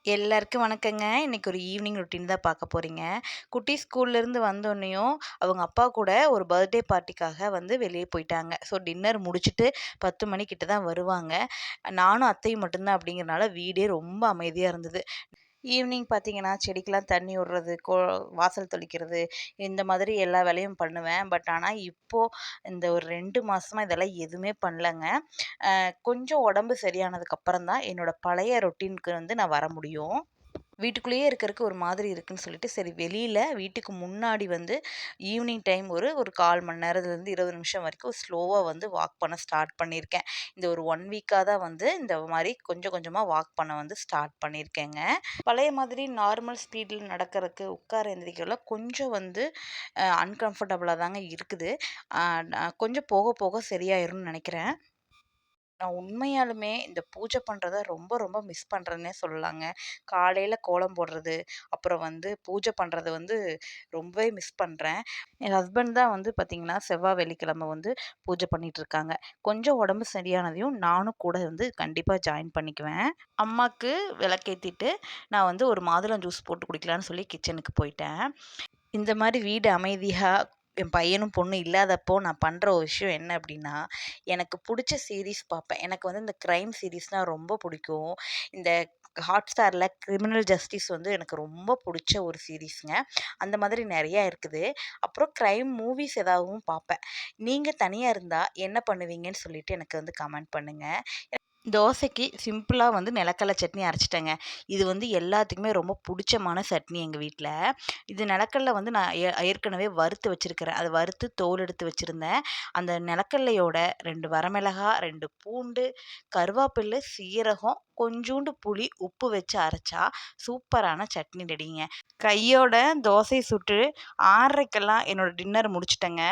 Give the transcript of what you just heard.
எல்லாருக்கும் வணக்கங்க. இன்னைக்கு ஒரு ஈவினிங் ரொட்டீன் தான் பார்க்க போறீங்க. குட்டி ஸ்கூல்லேருந்து வந்தோன்னேயும், அவங்க அப்பா கூட ஒரு பர்த்டே பார்ட்டிக்காக வந்து வெளிய போயிட்டாங்க. ஸோ டின்னர் முடிச்சுட்டு 10 மணிக்கிட்ட தான் வருவாங்க. நானும் அத்தையும் மட்டும் தான் அப்படிங்கிறனால வீடே ரொம்ப அமைதியா இருந்தது. ஈவினிங் பார்த்தீங்கன்னா, செடிக்கெல்லாம் தண்ணி விடுறது, வாசல் தெளிக்கிறது, இந்த மாதிரி எல்லா வேலையும் பண்ணுவேன். பட் ஆனா, இப்போ இந்த ஒரு 2 மாசமா இதெல்லாம் எதுவுமே பண்ணலங்க. கொஞ்சம் உடம்பு சரியானதுக்கப்புறம் தான் என்னோட பழைய ரொட்டீனுக்கு வந்து நான் வர முடியும். வீட்டுக்குள்ளேயே இருக்கறக்கு ஒரு மாதிரி இருக்குன்னு சொல்லிட்டு, சரி வெளியில வீட்டுக்கு முன்னாடி வந்து ஈவினிங் டைம் ஒரு ஒரு 1/4 மணி நேரத்துலேருந்து 20 நிமிஷம் வரைக்கும் ஸ்லோவா வந்து வாக் பண்ண ஸ்டார்ட் பண்ணியிருக்கேன். இந்த ஒரு 1 வீக்கா தான் வந்து இந்த மாரி கொஞ்சம் கொஞ்சமா வாக் பண்ண வந்து ஸ்டார்ட் பண்ணியிருக்கேங்க. பழைய மாதிரி நார்மல் ஸ்பீட்ல நடக்கறக்கு, உட்கார எந்திரிக்கிறதுலாம் கொஞ்சம் வந்து அன்கம்ஃபர்டபுளா தாங்க இருக்குது. நான் கொஞ்சம் போக போக சரியாயிரும்னு நெனைக்கிறேன். நான் உண்மையாலுமே இந்த பூஜை பண்றத ரொம்ப ரொம்ப மிஸ் பண்றேன்னே சொல்லலாங்க. காலையில கோலம் போடுறது, அப்புறம் வந்து பூஜை பண்றத வந்து ரொம்பவே மிஸ் பண்றேன். என் ஹஸ்பண்ட் தான் வந்து பார்த்தீங்கன்னா, செவ்வா, வெள்ளிக்கிழமை வந்து பூஜை பண்ணிட்டுருக்காங்க. கொஞ்சம் உடம்பு சரியானதையும் நானும் கூட வந்து கண்டிப்பா ஜாயின் பண்ணிக்குவேன். அம்மாக்கு விளக்கேத்திட்டு, நான் வந்து ஒரு மாதுளம் ஜூஸ் போட்டு குடிக்கலான்னு சொல்லி கிச்சனுக்கு போயிட்டேன். இந்த மாரி வீடு அமைதியா என் பையனும், பொண்ணும் இல்லாதப்போ நான் பண்ற ஒரு விஷயம் என்ன அப்டின்னா, எனக்கு புடிச்ச சீரிஸ் பாப்பேன். எனக்கு வந்து இந்த கிரைம் சீரிஸ்னா ரொம்ப புடிக்கும். இந்த Hotstarல கிரிமினல் ஜஸ்டிஸ் வந்து எனக்கு ரொம்ப புடிச்ச ஒரு சீரிஸ்ங்க. அந்த மாதிரி நெறையா இருக்குது. அப்புறம் கிரைம் மூவிஸ் ஏதாவும் பாப்பேன். நீங்க தனியா இருந்தா என்ன பண்ணுவீங்கன்னு சொல்லிட்டு எனக்கு வந்து கமெண்ட் பண்ணுங்க. தோசைக்கு சிம்பிளா வந்து நிலக்கடல சட்னி அரைச்சுட்டேங்க. இது வந்து எல்லாத்துக்குமே ரொம்ப புடிச்சமான சட்னி எங்க வீட்ல. இது நிலக்கடல வந்து நான் ஏற்கனவே வறுத்து வச்சிருக்கிறேன். அத வறுத்து தோல் எடுத்து வச்சிருந்தேன். அந்த நிலக்கடலையோட 2 வரமிளகா, 2 பூண்டு, கருவேப்பிலை, சீரகம், கொஞ்சூண்டு புளி, உப்பு வச்சு அரைச்சா சூப்பரான சட்னி ரெடிங்க. கையோட தோசைய சுட்டு 6:30க்கெல்லாம் என்னோட டின்னர் முடிச்சுட்டேங்க.